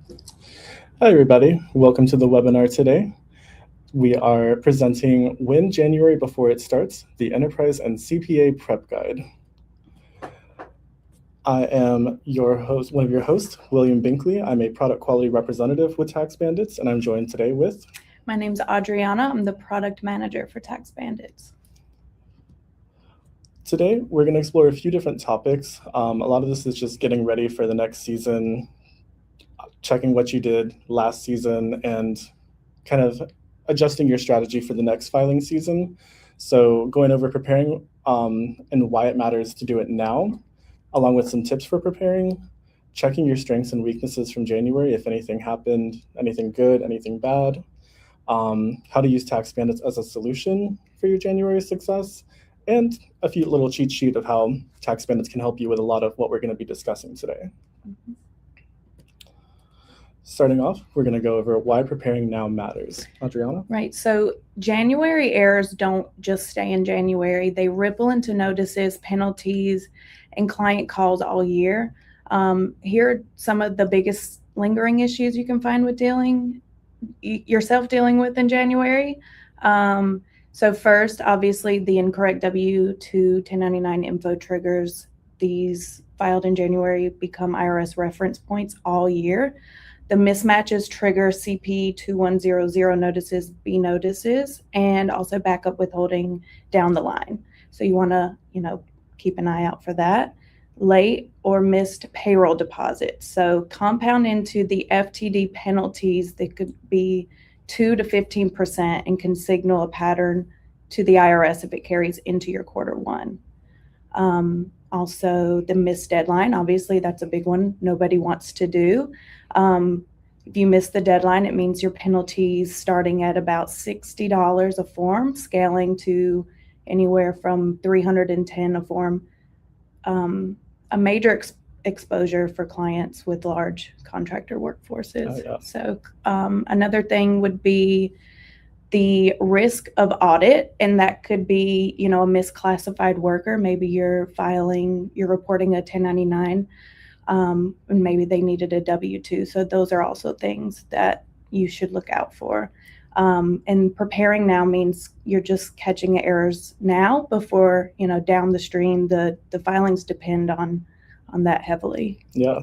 Hi, everybody. Welcome to the webinar today. We are presenting Win January Before It Starts, the Enterprise and CPA Prep Guide. I am your host, one of your hosts, William Binkley. I'm a product quality representative with TaxBandits, and I'm joined today with... My name's Audrianna. I'm the product manager for TaxBandits. Today, we're going to explore a few different topics. A lot of this is just getting ready for the next season, checking what you did last season, and kind of adjusting your strategy for the next filing season. So going over preparing and why it matters to do it now, along with some tips for preparing, checking your strengths and weaknesses from January, if anything happened, anything good, anything bad, how to use TaxBandits as a solution for your January success, and a few little cheat sheet of how TaxBandits can help you with a lot of what we're going to be discussing today. Mm-hmm. Starting off, we're going to go over why preparing now matters. Audrianna? Right. So January errors don't just stay in January. They ripple into notices, penalties, and client calls all year. Here are some of the biggest lingering issues you can find with yourself dealing with in January. So first, obviously, the incorrect W-2 1099 info triggers. These filed in January become IRS reference points all year. The mismatches trigger CP 2100 notices, B notices, and also backup withholding down the line. So you want to, keep an eye out for that. Late or missed payroll deposits. So compound into the FTD penalties that could be 2 to 15% and can signal a pattern to the IRS if it carries into your quarter one. Also, the missed deadline, obviously, that's a big one nobody wants to do. If you miss the deadline, it means your penalties starting at about $60 a form, scaling to anywhere from $310 a form. A major exposure for clients with large contractor workforces. Oh, yeah. So another thing would be the risk of audit, and that could be, a misclassified worker. Maybe you're reporting a 1099, and maybe they needed a W-2. So those are also things that you should look out for. And preparing now means you're just catching errors now before, down the stream, the filings depend on that heavily. Yeah.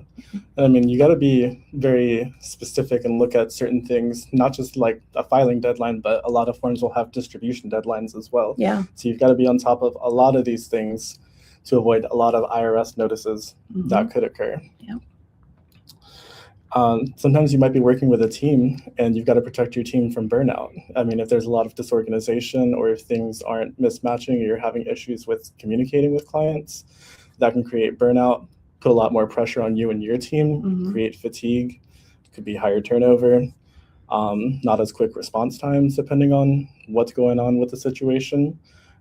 I mean, you got to be very specific and look at certain things, not just like a filing deadline, but a lot of forms will have distribution deadlines as well. Yeah. So you've got to be on top of a lot of these things to avoid a lot of IRS notices that could occur. Yeah. Sometimes you might be working with a team and you've got to protect your team from burnout. I mean, if there's a lot of disorganization or if things aren't mismatching or you're having issues with communicating with clients, that can create burnout, put a lot more pressure on you and your team, create fatigue, could be higher turnover, not as quick response times depending on what's going on with the situation.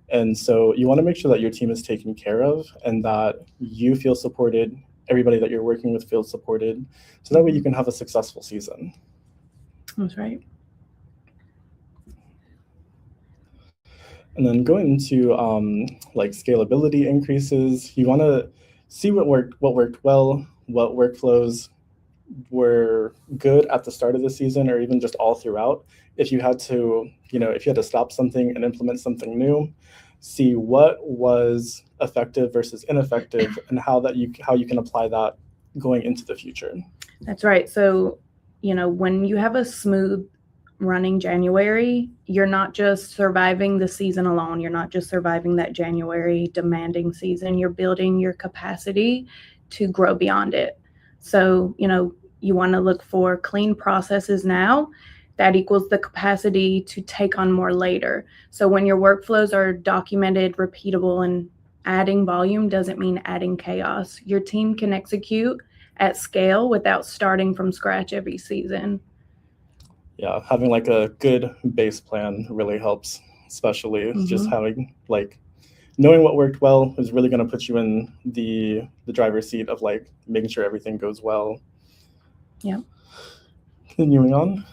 And so you want to make sure that your team is taken care of and that you feel supported, everybody that you're working with feels supported, so that way you can have a successful season. That's right. And then going into like scalability increases, you want to see what worked well, what workflows were good at the start of the season or even just all throughout. If you had to, stop something and implement something new, see what was effective versus ineffective and how you can apply that going into the future. That's right. So, when you have a smooth running January, you're not just surviving the season alone. You're not just surviving that January demanding season. You're building your capacity to grow beyond it. So, you want to look for clean processes now. That equals the capacity to take on more later. So when your workflows are documented, repeatable, and adding volume doesn't mean adding chaos. Your team can execute at scale without starting from scratch every season. Yeah, having like a good base plan really helps, especially just having knowing what worked well is really going to put you in the driver's seat of making sure everything goes well. Yeah. Continuing on,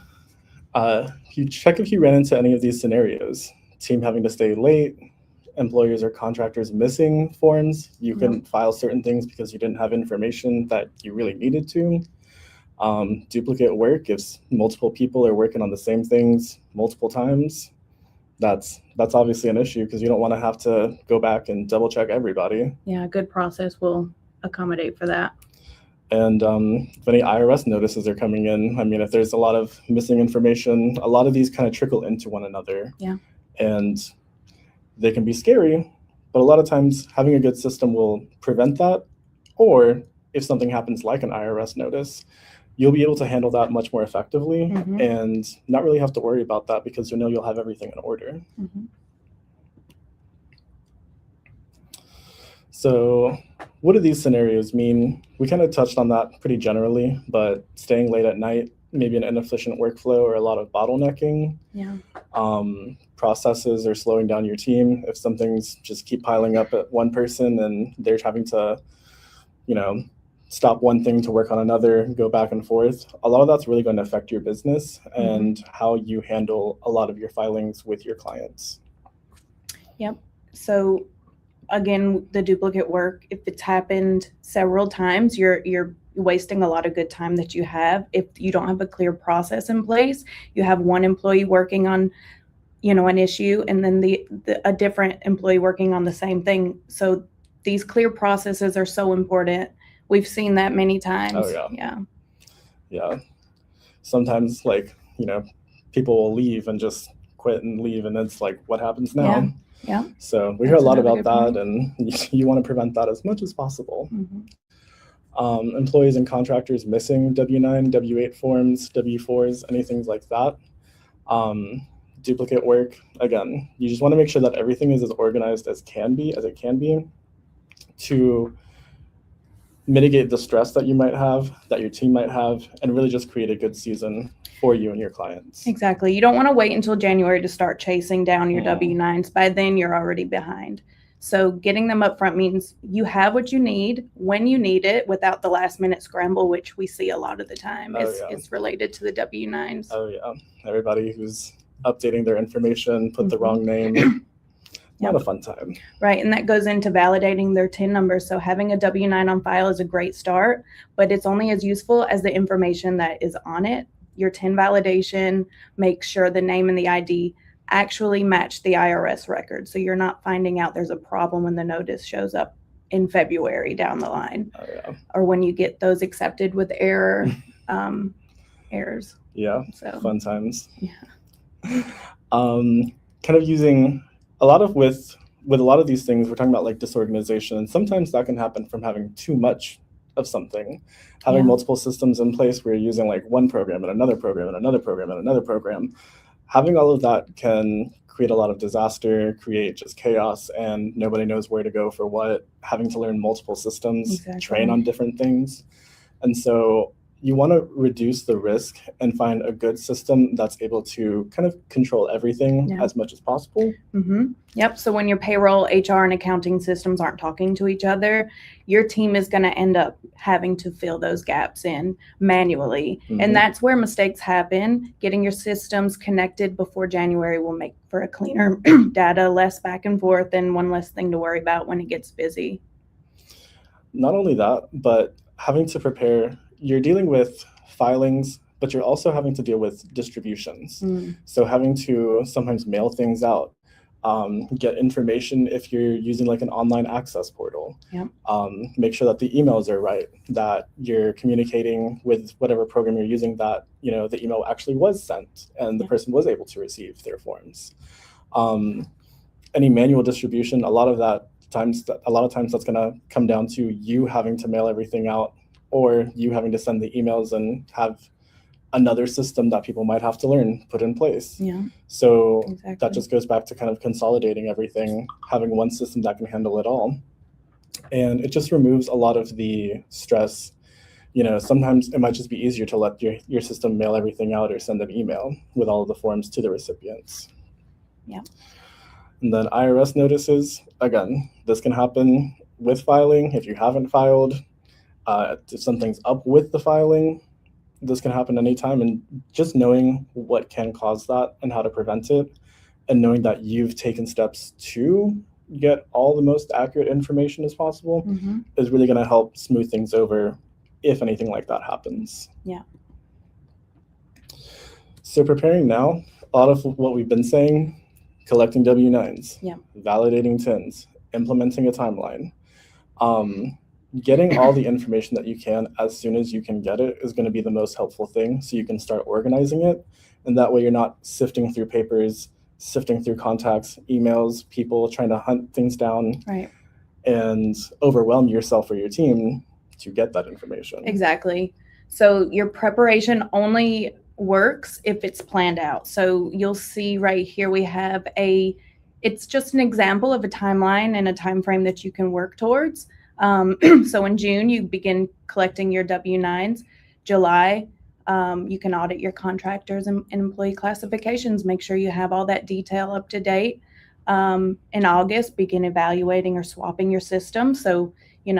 you check if you ran into any of these scenarios. Team having to stay late, employers or contractors missing forms. You couldn't file certain things because you didn't have information that you really needed to. Duplicate work, if multiple people are working on the same things multiple times, that's obviously an issue because you don't want to have to go back and double check everybody. Yeah, a good process will accommodate for that. And if any IRS notices are coming in, I mean, if there's a lot of missing information, a lot of these kind of trickle into one another. Yeah. And they can be scary, but a lot of times having a good system will prevent that. Or if something happens like an IRS notice, you'll be able to handle that much more effectively and not really have to worry about that because you know you'll have everything in order. So what do these scenarios mean? We kind of touched on that pretty generally, but staying late at night, maybe an inefficient workflow or a lot of bottlenecking. Yeah. Processes are slowing down your team. If some things just keep piling up at one person and they're having to, stop one thing to work on another, go back and forth, a lot of that's really going to affect your business and how you handle a lot of your filings with your clients. Yep. So again, the duplicate work, if it's happened several times, you're wasting a lot of good time that you have. If you don't have a clear process in place, you have one employee working on, an issue, and then a different employee working on the same thing. So these clear processes are so important. We've seen that many times. Oh, yeah. Yeah. Sometimes, people will leave and just quit and leave, and it's like, what happens now? Yeah. So we hear a lot about that, and you want to prevent that as much as possible. Employees and contractors missing W-9, W-8 forms, W-4s, anything like that. Duplicate work, again, you just want to make sure that everything is as organized as it can be to mitigate the stress that you might have, that your team might have, and really just create a good season for you and your clients. Exactly. You don't want to wait until January to start chasing down your W-9s. By then, you're already behind. So getting them up front means you have what you need when you need it without the last minute scramble, which we see a lot of the time is related to the W-9s. Oh, yeah. Everybody who's updating their information, put the wrong name. Not a fun time. Right. And that goes into validating their TIN number. So having a W-9 on file is a great start, but it's only as useful as the information that is on it. Your TIN validation, make sure the name and the ID actually match the IRS record. So you're not finding out there's a problem when the notice shows up in February down the line. Oh, yeah. Or when you get those accepted with errors. Yeah. So fun times. Yeah. Kind of using a lot of with a lot of these things, we're talking about like disorganization, and sometimes that can happen from having too much of something, having multiple systems in place where you're using like one program and another program and another program and another program. Having all of that can create a lot of disaster, create just chaos, and nobody knows where to go for what, having to learn multiple systems, train on different things. And so you want to reduce the risk and find a good system that's able to kind of control everything as much as possible. Yep. So when your payroll, HR, and accounting systems aren't talking to each other, your team is going to end up having to fill those gaps in manually. And that's where mistakes happen. Getting your systems connected before January will make for a cleaner data, less back and forth, and one less thing to worry about when it gets busy. Not only that, but having to prepare. You're dealing with filings, but you're also having to deal with distributions. So having to sometimes mail things out, get information if you're using like an online access portal. Make sure that the emails are right, that you're communicating with whatever program you're using, that the email actually was sent and the person was able to receive their forms. Any manual distribution, a lot of times that's going to come down to you having to mail everything out, or you having to send the emails and have another system that people might have to learn put in place. So that just goes back to kind of consolidating everything, having one system that can handle it all. And it just removes a lot of the stress. Sometimes it might just be easier to let your system mail everything out or send an email with all of the forms to the recipients. And then IRS notices, again, this can happen with filing. If you haven't filed, if something's up with the filing, this can happen anytime, and just knowing what can cause that and how to prevent it, and knowing that you've taken steps to get all the most accurate information as possible is really going to help smooth things over if anything like that happens. Yeah. So preparing now, a lot of what we've been saying, collecting W-9s, Yeah. validating TINs, implementing a timeline. Getting all the information that you can as soon as you can get it is going to be the most helpful thing, so you can start organizing it. And that way you're not sifting through papers, sifting through contacts, emails, people, trying to hunt things down, Right. and overwhelm yourself or your team to get that information. Exactly. So your preparation only works if it's planned out. So you'll see right here we have it's just an example of a timeline and a time frame that you can work towards. So in June, you begin collecting your W-9s. July, you can audit your contractors and employee classifications, make sure you have all that detail up to date. In August, begin evaluating or swapping your system. So,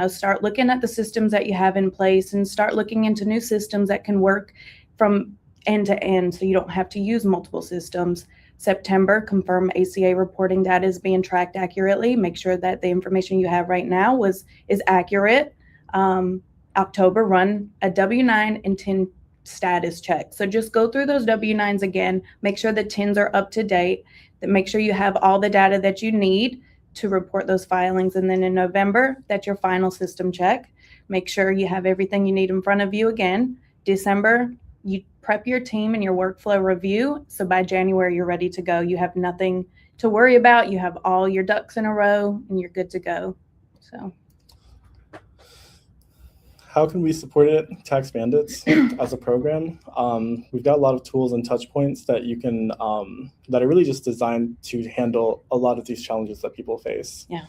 start looking at the systems that you have in place and start looking into new systems that can work from end to end, so you don't have to use multiple systems. September, confirm ACA reporting data is being tracked accurately. Make sure that the information you have right now is accurate. October, run a W-9 and TIN status check. So just go through those W-9s again, make sure the TINs are up to date, make sure you have all the data that you need to report those filings. And then in November, that's your final system check. Make sure you have everything you need in front of you again. December, you prep your team and your workflow review. So by January, you're ready to go. You have nothing to worry about. You have all your ducks in a row and you're good to go. So how can we support it, TaxBandits, as a program? We've got a lot of tools and touch points that you can, that are really just designed to handle a lot of these challenges that people face. Yeah.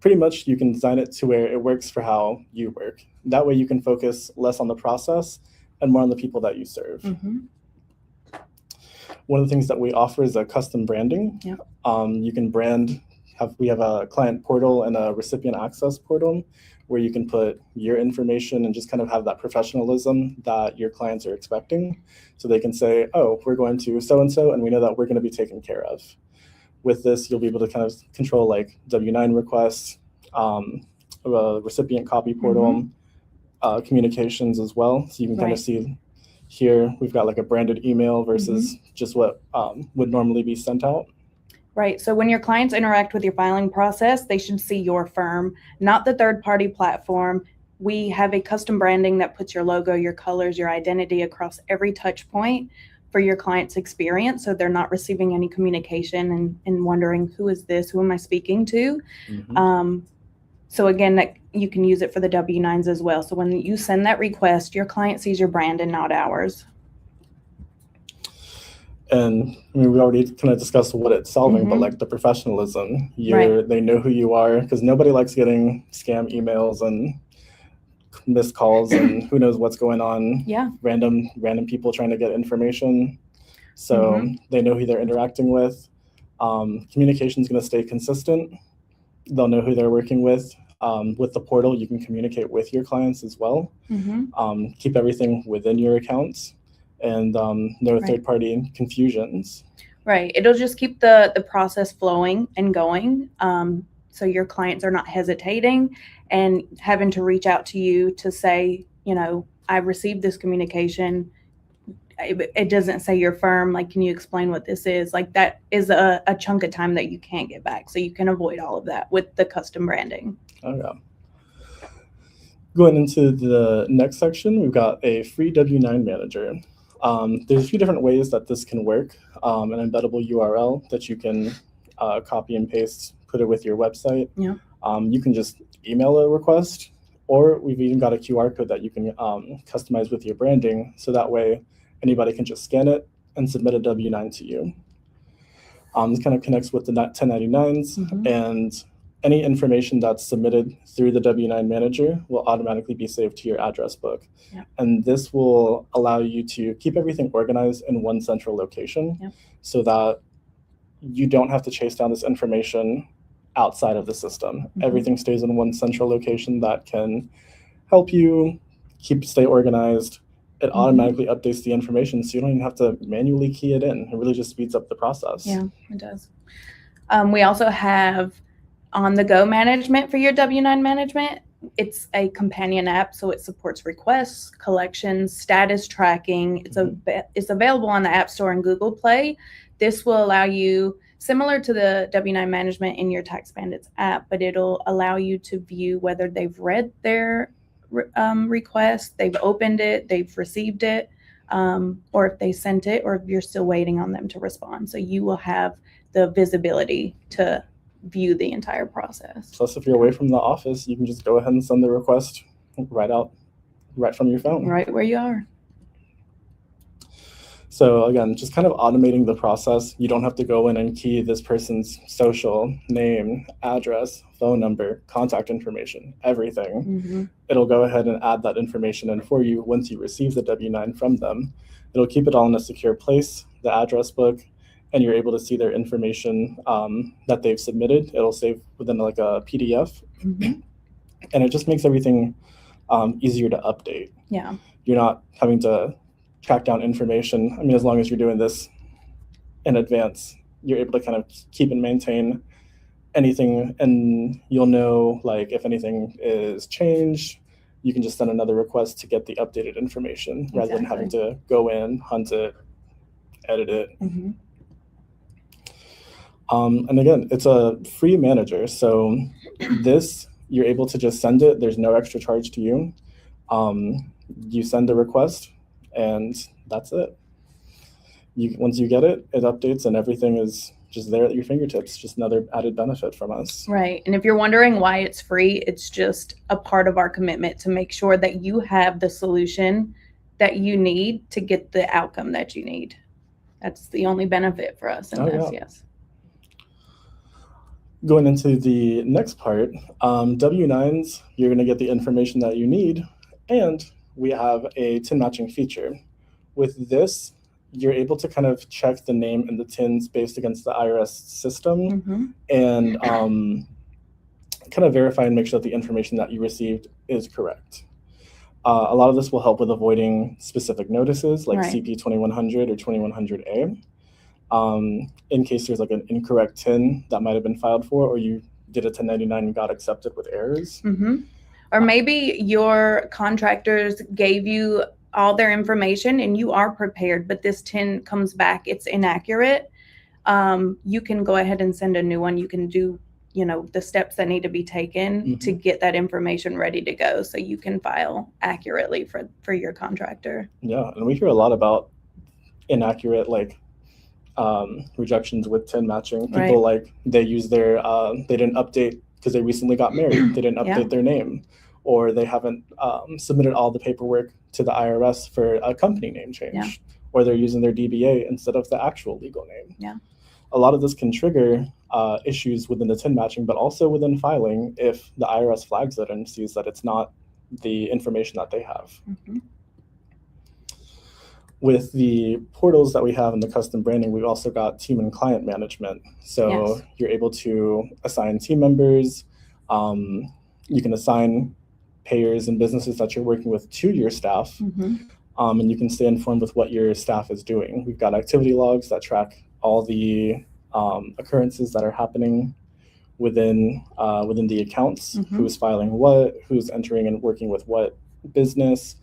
Pretty much you can design it to where it works for how you work. That way you can focus less on the process and more on the people that you serve. Mm-hmm. One of the things that we offer is a custom branding. Yeah. You can brand, we have a client portal and a recipient access portal where you can put your information and just kind of have that professionalism that your clients are expecting. So they can say, oh, we're going to so-and-so, and we know that we're going to be taken care of. With this, you'll be able to kind of control like W-9 requests, a recipient copy portal, communications as well. So you can kind of see here, we've got like a branded email versus just what would normally be sent out. Right. So when your clients interact with your filing process, they should see your firm, not the third-party platform. We have a custom branding that puts your logo, your colors, your identity across every touch point for your client's experience. So they're not receiving any communication and wondering, who is this? Who am I speaking to? So again, that you can use it for the W-9s as well. So when you send that request, your client sees your brand and not ours. And I mean, we already kind of discussed what it's solving, but like the professionalism, they know who you are, because nobody likes getting scam emails and missed calls and who knows what's going on. Yeah. Random people trying to get information. So they know who they're interacting with. Communication is going to stay consistent. They'll know who they're working with. With the portal, you can communicate with your clients as well. Keep everything within your accounts. And no third-party confusions. Right. It'll just keep the process flowing and going. So your clients are not hesitating and having to reach out to you to say, I received this communication. It doesn't say your firm. Like, can you explain what this is? Like, that is a chunk of time that you can't get back. So you can avoid all of that with the custom branding. Oh, yeah. Going into the next section, we've got a free W-9 manager. There's a few different ways that this can work. An embeddable URL that you can copy and paste, put it with your website. Yeah. You can just email a request, or we've even got a QR code that you can customize with your branding, so that way anybody can just scan it and submit a W-9 to you. This kind of connects with the 1099s, and any information that's submitted through the W-9 manager will automatically be saved to your address book. Yep. And this will allow you to keep everything organized in one central location, so that you don't have to chase down this information outside of the system. Everything stays in one central location that can help you stay organized. It automatically updates the information, so you don't even have to manually key it in. It really just speeds up the process. Yeah, it does. We also have on-the-go management for your W-9 management. It's a companion app, so it supports requests, collections, status tracking. It's available on the App Store and Google Play. This will allow you, similar to the W-9 management in your TaxBandits app, but it'll allow you to view whether they've read their request, they've opened it, they've received it, or if they sent it, or if you're still waiting on them to respond. So you will have the visibility to view the entire process. Plus, if you're away from the office, you can just go ahead and send the request right from your phone. Right where you are. So again, just kind of automating the process. You don't have to go in and key this person's social, name, address, phone number, contact information, everything. Mm-hmm. It'll go ahead and add that information in for you once you receive the W-9 from them. It'll keep it all in a secure place, the address book, and you're able to see their information that they've submitted. It'll save within like a PDF. Mm-hmm. And it just makes everything easier to update. Yeah. You're not having to track down information. I mean, as long as you're doing this in advance, you're able to kind of keep and maintain anything, and you'll know like if anything is changed, you can just send another request to get the updated information rather than having to go in, hunt it, edit it. Mm-hmm. And again, it's a free manager. So this, you're able to just send it. There's no extra charge to you. You send a request and that's it. Once you get it, it updates and everything is just there at your fingertips. Just another added benefit from us. Right. And if you're wondering why it's free, it's just a part of our commitment to make sure that you have the solution that you need to get the outcome that you need. That's the only benefit for us in this, yes. Going into the next part, W-9s, you're going to get the information that you need, and we have a TIN matching feature. With this, you're able to kind of check the name and the TINs based against the IRS system, Mm-hmm. and kind of verify and make sure that the information that you received is correct. A lot of this will help with avoiding specific notices like Right. CP 2100 or 2100A. In case there's like an incorrect TIN that might have been filed for, or you did a 1099 and got accepted with errors. Mm-hmm. Or maybe your contractors gave you all their information and you are prepared, but this TIN comes back, it's inaccurate. You can go ahead and send a new one. You can do, the steps that need to be taken Mm-hmm. to get that information ready to go so you can file accurately for your contractor. Yeah, and we hear a lot about inaccurate rejections with TIN matching. People they use their they didn't update because they recently got married. They didn't update their name, or they haven't submitted all the paperwork to the IRS for a company name change, or they're using their DBA instead of the actual legal name. Yeah. A lot of this can trigger issues within the TIN matching, but also within filing if the IRS flags it and sees that it's not the information that they have. Mm-hmm. With the portals that we have in the custom branding, we've also got team and client management. So you're able to assign team members. You can assign payers and businesses that you're working with to your staff. Mm-hmm. And you can stay informed with what your staff is doing. We've got activity logs that track all the occurrences that are happening within the accounts, Mm-hmm. who's filing what, who's entering and working with what business,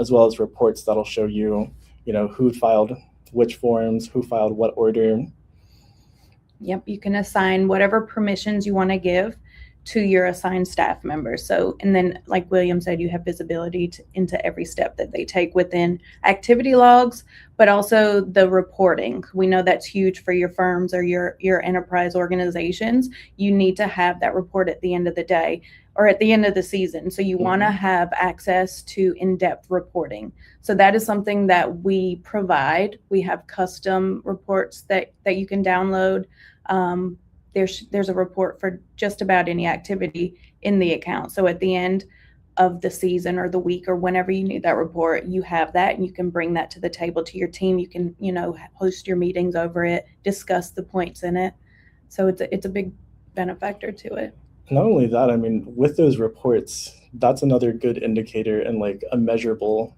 as well as reports that'll show you, who filed which forms, who filed what order. Yep, you can assign whatever permissions you want to give to your assigned staff members. So, and then like William said, you have visibility into every step that they take within activity logs, but also the reporting. We know that's huge for your firms or your enterprise organizations. You need to have that report at the end of the day or at the end of the season. So you want to have access to in-depth reporting. So that is something that we provide. We have custom reports that you can download. There's a report for just about any activity in the account. So at the end of the season or the week or whenever you need that report, you have that and you can bring that to the table to your team. You can, host your meetings over it, discuss the points in it. So it's a big benefactor to it. Not only that, I mean, with those reports, that's another good indicator and like a measurable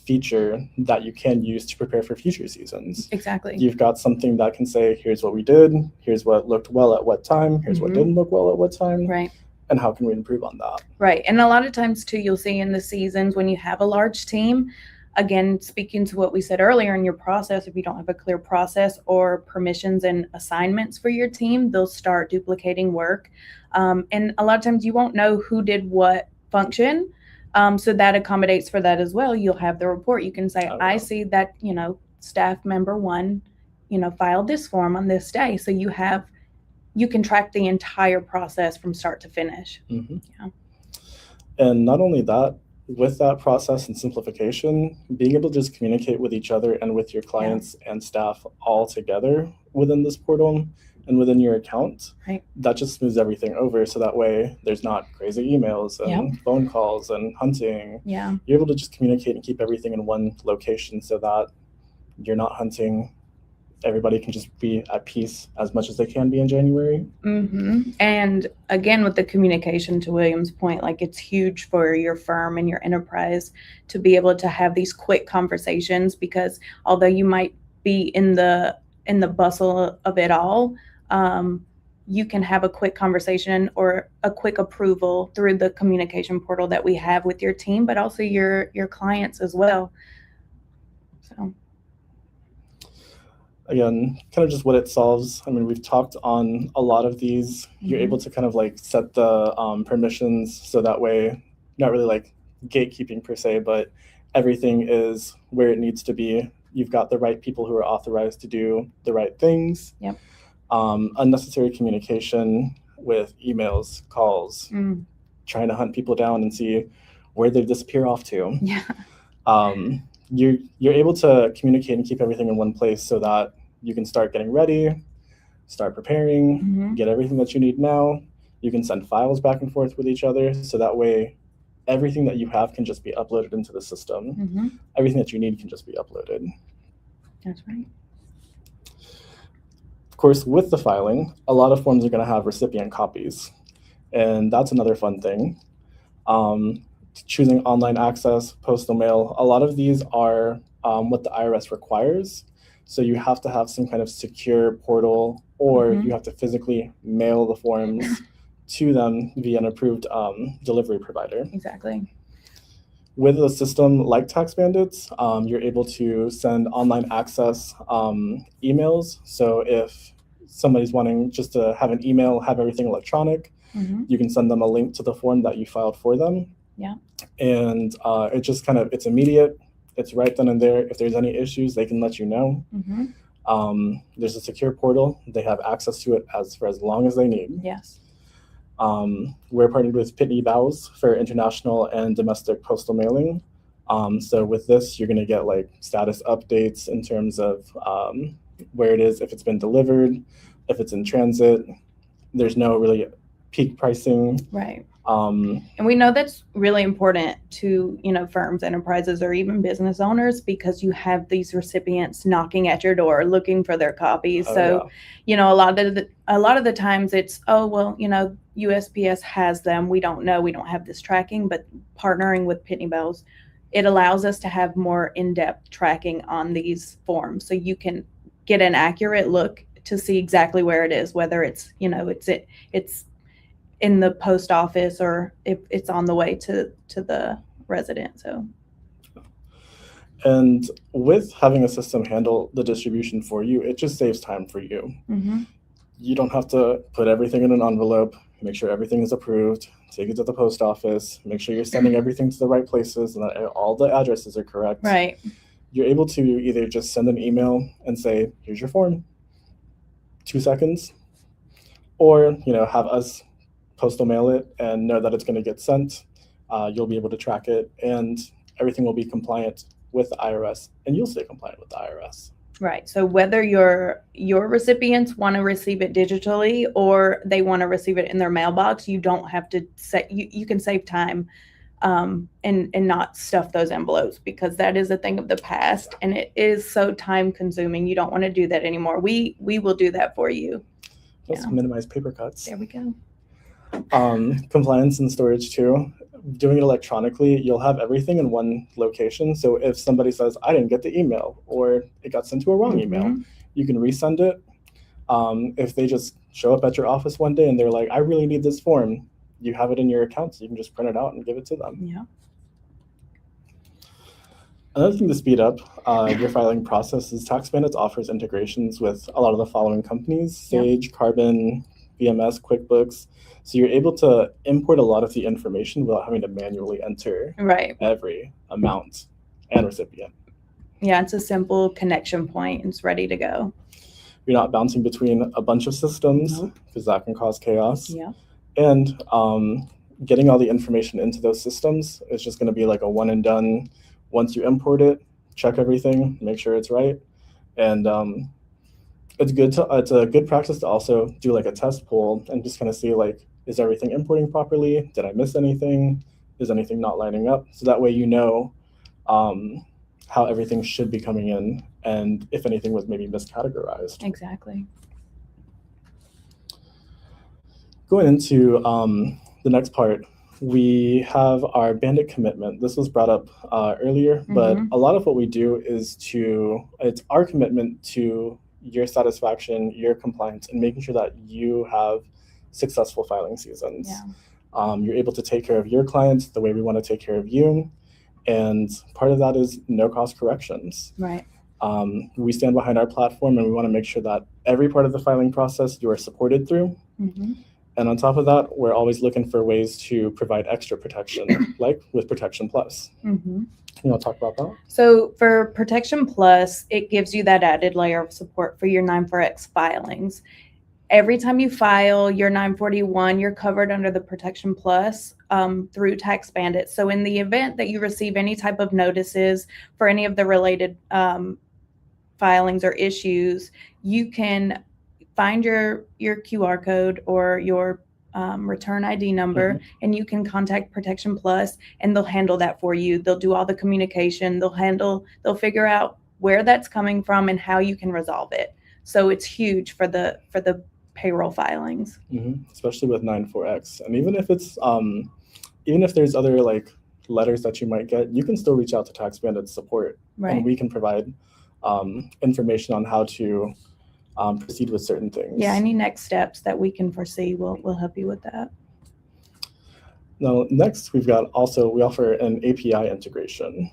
feature that you can use to prepare for future seasons. Exactly. You've got something that can say, here's what we did, here's what looked well at what time, here's what didn't look well at what time. Right. and how can we improve on that? Right. And a lot of times too, you'll see in the seasons when you have a large team, again, speaking to what we said earlier in your process, if you don't have a clear process or permissions and assignments for your team, they'll start duplicating work. And a lot of times you won't know who did what function. So that accommodates for that as well. You'll have the report. You can say, I see that, staff member 1, filed this form on this day. So you can track the entire process from start to finish. Mm-hmm. Yeah. And not only that, with that process and simplification, being able to just communicate with each other and with your clients and staff all together within this portal and within your account, that just smooths everything over. So that way there's not crazy emails and phone calls and hunting. Yeah. You're able to just communicate and keep everything in one location so that you're not hunting. Everybody can just be at peace as much as they can be in January. Mm-hmm. And again, with the communication, to William's point, like it's huge for your firm and your enterprise to be able to have these quick conversations, because although you might be in the bustle of it all, you can have a quick conversation or a quick approval through the communication portal that we have with your team, but also your clients as well. So. Again, kind of just what it solves. I mean, we've talked on a lot of these. You're able to kind of like set the permissions so that way, not really like gatekeeping per se, but everything is where it needs to be. You've got the right people who are authorized to do the right things. Yep. Unnecessary communication with emails, calls, trying to hunt people down and see where they disappear off to. Yeah. You're able to communicate and keep everything in one place so that you can start getting ready, start preparing, get everything that you need now. You can send files back and forth with each other, so that way everything that you have can just be uploaded into the system. Everything that you need can just be uploaded. That's right. Of course, with the filing, a lot of forms are going to have recipient copies, and that's another fun thing. Choosing online access, postal mail, a lot of these are what the IRS requires. So you have to have some kind of secure portal, or you have to physically mail the forms to them via an approved delivery provider. Exactly. With a system like TaxBandits, you're able to send online access emails. So if somebody's wanting just to have an email, have everything electronic, you can send them a link to the form that you filed for them. Yeah. And it just kind of, it's immediate. It's right then and there. If there's any issues, they can let you know. There's a secure portal. They have access to it for as long as they need. Yes. We're partnered with Pitney Bowes for international and domestic postal mailing. So with this, you're going to get like status updates in terms of where it is, if it's been delivered, if it's in transit. There's no really peak pricing. Right. And we know that's really important to, firms, enterprises, or even business owners, because you have these recipients knocking at your door looking for their copies. A lot of the times it's, USPS has them. We don't know. We don't have this tracking. But partnering with Pitney Bowes, it allows us to have more in-depth tracking on these forms, so you can get an accurate look to see exactly where it is, whether it's it's in the post office or if it's on the way to the resident. So, and with having a system handle the distribution for you, it just saves time for you. You don't have to put everything in an envelope, make sure everything is approved, take it to the post office, make sure you're sending everything to the right places and that all the addresses are correct. Right. You're able to either just send an email and say, here's your form, 2 seconds, or have us postal mail it and know that it's going to get sent. You'll be able to track it, and everything will be compliant with the IRS, and you'll stay compliant with the IRS. Right. So whether your recipients want to receive it digitally or they want to receive it in their mailbox, you don't have to you can save time and not stuff those envelopes, because that is a thing of the past and it is so time consuming. You don't want to do that anymore. We will do that for you. Let's minimize paper cuts. There we go. Compliance and storage too. Doing it electronically, you'll have everything in one location. So if somebody says, I didn't get the email, or it got sent to a wrong email, you can resend it. If they just show up at your office one day and they're like, I really need this form, you have it in your account, so you can just print it out and give it to them. Yeah. Another thing to speed up your filing process is TaxBandits offers integrations with a lot of the following companies: Sage, Carbon, VMS, QuickBooks. So you're able to import a lot of the information without having to manually enter every amount and recipient. Yeah, it's a simple connection point. It's ready to go. You're not bouncing between a bunch of systems because that can cause chaos. Yeah. And getting all the information into those systems is just going to be like a one and done. Once you import it, check everything, make sure it's right. And it's a good practice to also do like a test poll and just kind of see like, is everything importing properly? Did I miss anything? Is anything not lining up? So that way you know how everything should be coming in and if anything was maybe miscategorized. Exactly. Going into the next part, we have our bandit commitment. This was brought up earlier, but a lot of what we do is it's our commitment to your satisfaction, your compliance, and making sure that you have successful filing seasons. Yeah. You're able to take care of your clients the way we want to take care of you. And part of that is no cost corrections. Right. We stand behind our platform and we want to make sure that every part of the filing process you are supported through. And on top of that, we're always looking for ways to provide extra protection, like with Protection Plus. You want to talk about that? So for Protection Plus, it gives you that added layer of support for your 94X filings. Every time you file your 941, you're covered under the Protection Plus through TaxBandits. So in the event that you receive any type of notices for any of the related filings or issues, you can find your QR code or your return ID number, and you can contact Protection Plus, and they'll handle that for you. They'll do all the communication. They'll figure out where that's coming from and how you can resolve it. So it's huge for the payroll filings. Especially with 94X. And even if it's even if there's other like letters that you might get, you can still reach out to TaxBandits support, and we can provide information on how to proceed with certain things. Yeah, any next steps that we can foresee, we'll help you with that. Now, next we offer an API integration.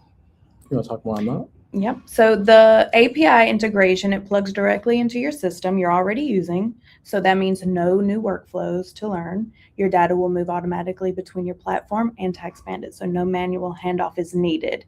You want to talk more on that? Yep. So the API integration, it plugs directly into your system you're already using. So that means no new workflows to learn. Your data will move automatically between your platform and TaxBandits, so no manual handoff is needed.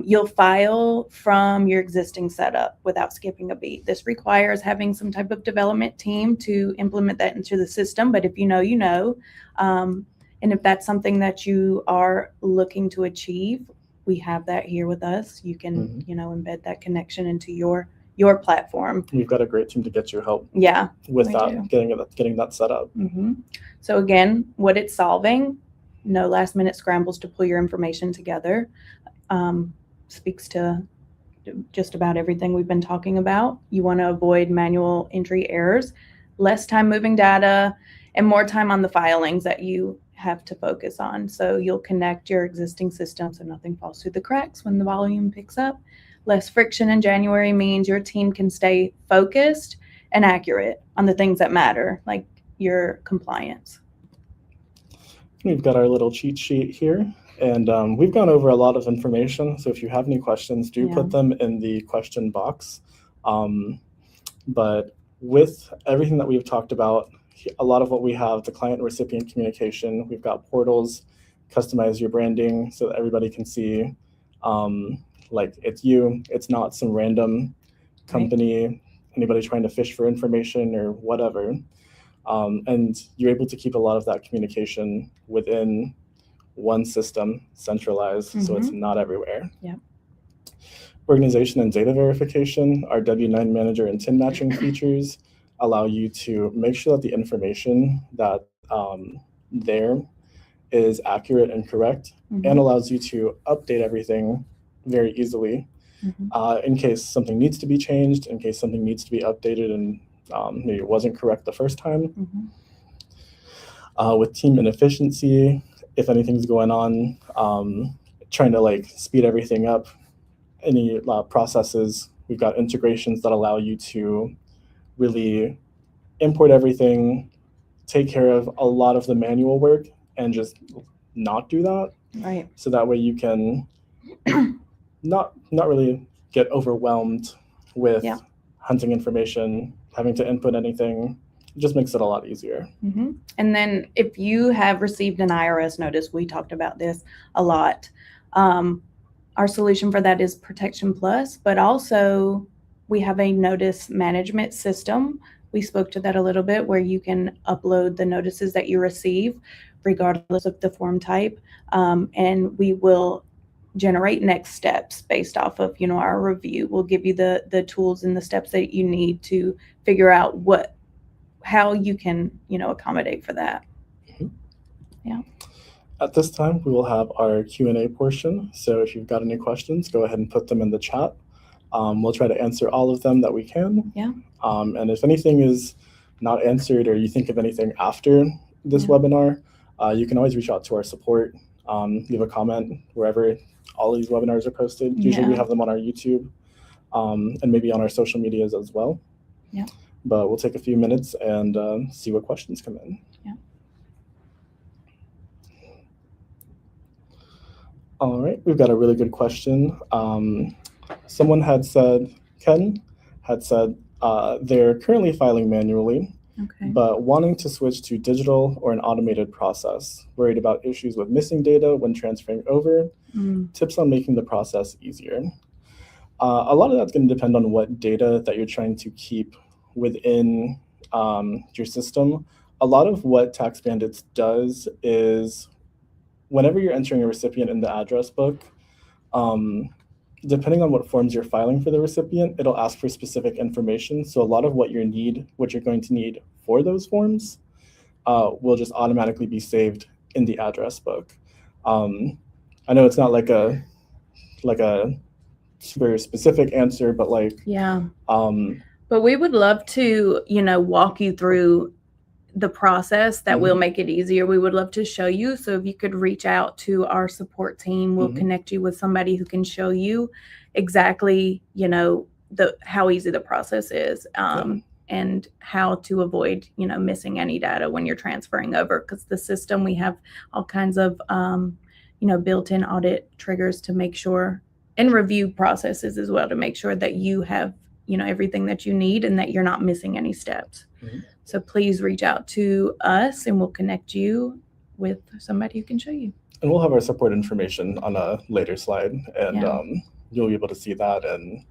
You'll file from your existing setup without skipping a beat. This requires having some type of development team to implement that into the system, but if you know, you know. And if that's something that you are looking to achieve, we have that here with us. You can, embed that connection into your platform. We've got a great team to get you help. Yeah, with that, getting that set up. So again, what it's solving, no last minute scrambles to pull your information together. Speaks to just about everything we've been talking about. You want to avoid manual entry errors, less time moving data, and more time on the filings that you have to focus on. So you'll connect your existing system so nothing falls through the cracks when the volume picks up. Less friction in January means your team can stay focused and accurate on the things that matter, like your compliance. We've got our little cheat sheet here. And we've gone over a lot of information. So if you have any questions, do put them in the question box. But with everything that we've talked about, a lot of what we have, the client and recipient communication, we've got portals, customize your branding so that everybody can see like it's you, it's not some random company, anybody trying to fish for information or whatever. And you're able to keep a lot of that communication within one system, centralized, so it's not everywhere. Organization and data verification, our W-9 manager and TIN matching features allow you to make sure that the information that there is accurate and correct, and allows you to update everything very easily in case something needs to be changed, in case something needs to be updated and maybe it wasn't correct the first time. With team inefficiency, if anything's going on, trying to like speed everything up, any processes, we've got integrations that allow you to really import everything take care of a lot of the manual work and just not do that. Right. So that way you can not really get overwhelmed with hunting information, having to input anything. It just makes it a lot easier. Mm-hmm. And then if you have received an IRS notice, we talked about this a lot. Our solution for that is Protection Plus, but also we have a notice management system. We spoke to that a little bit, where you can upload the notices that you receive regardless of the form type. And we will generate next steps based off of, our review. We'll give you the tools and the steps that you need to figure out how you can, accommodate for that. Mm-hmm. Yeah. At this time, we will have our Q&A portion. So if you've got any questions, go ahead and put them in the chat. We'll try to answer all of them that we can. Yeah. And if anything is not answered, or you think of anything after this webinar, you can always reach out to our support, leave a comment wherever all these webinars are posted. Usually we have them on our YouTube and maybe on our social medias as well. Yeah. But we'll take a few minutes and see what questions come in. Yeah. All right, we've got a really good question. Someone had said, Ken had said, they're currently filing manually, but wanting to switch to digital or an automated process, worried about issues with missing data when transferring over, tips on making the process easier. A lot of that's going to depend on what data that you're trying to keep within your system. A lot of what TaxBandits does is, whenever you're entering a recipient in the address book, depending on what forms you're filing for the recipient, it'll ask for specific information. So a lot of what you're going to need for those forms will just automatically be saved in the address book. I know it's not like a super specific answer, but but we would love to, walk you through the process that will make it easier. We would love to show you. So if you could reach out to our support team, we'll connect you with somebody who can show you exactly, how easy the process is, and how to avoid, missing any data when you're transferring over. Because the system, we have all kinds of, built-in audit triggers to make sure, and review processes as well, to make sure that you have, everything that you need and that you're not missing any steps. So please reach out to us and we'll connect you with somebody who can show you. And we'll have our support information on a later slide, and you'll be able to see that and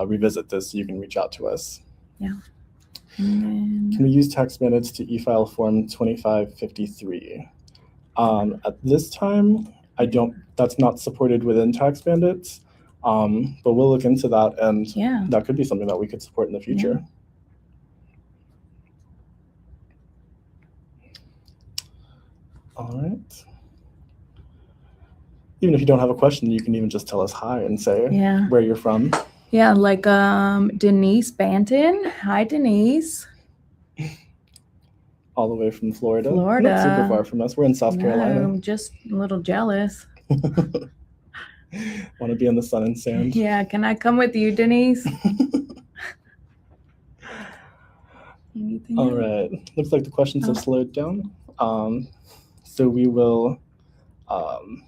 revisit this. So you can reach out to us. Yeah. Can we use TaxBandits to e-file form 2553? At this time, that's not supported within TaxBandits, but we'll look into that, and that could be something that we could support in the future. Yeah. All right. Even if you don't have a question, you can even just tell us hi and say where you're from. Yeah, like Denise Banton. Hi, Denise. All the way from Florida. Florida. Not super far from us. We're in South Carolina. I'm just a little jealous. Want to be in the sun and sand. Yeah, can I come with you, Denise? Anything All else? right. Looks like the questions have slowed down. So we will kind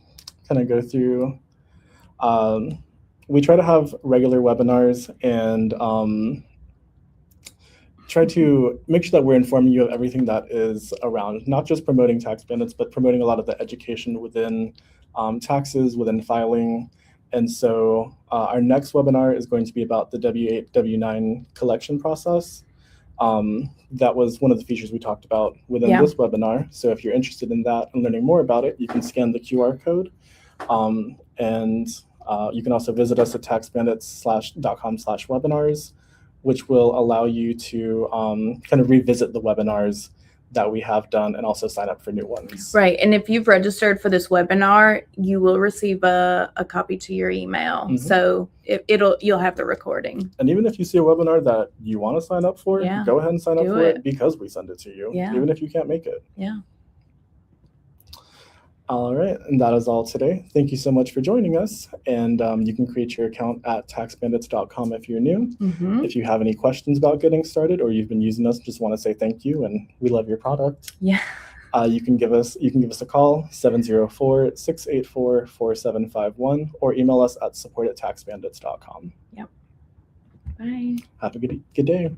of go through. We try to have regular webinars and try to make sure that we're informing you of everything that is around, not just promoting TaxBandits, but promoting a lot of the education within taxes, within filing. And so our next webinar is going to be about the W-8, W-9 collection process. That was one of the features we talked about within this webinar. So if you're interested in that and learning more about it, you can scan the QR code. And you can also visit us at taxbandits.com/webinars, which will allow you to kind of revisit the webinars that we have done and also sign up for new ones. Right. And if you've registered for this webinar, you will receive a copy to your email. So you'll have the recording. And even if you see a webinar that you want to sign up for, go ahead and sign up for it because we send it to you, even if you can't make it. Yeah. All right, and that is all today. Thank you so much for joining us. And you can create your account at taxbandits.com if you're new. Mm-hmm. If you have any questions about getting started, or you've been using us, just want to say thank you and we love your product. Yeah. You can give us a call 704-684-4751 or email us at support@taxbandits.com. Yep. Bye. Have a good day.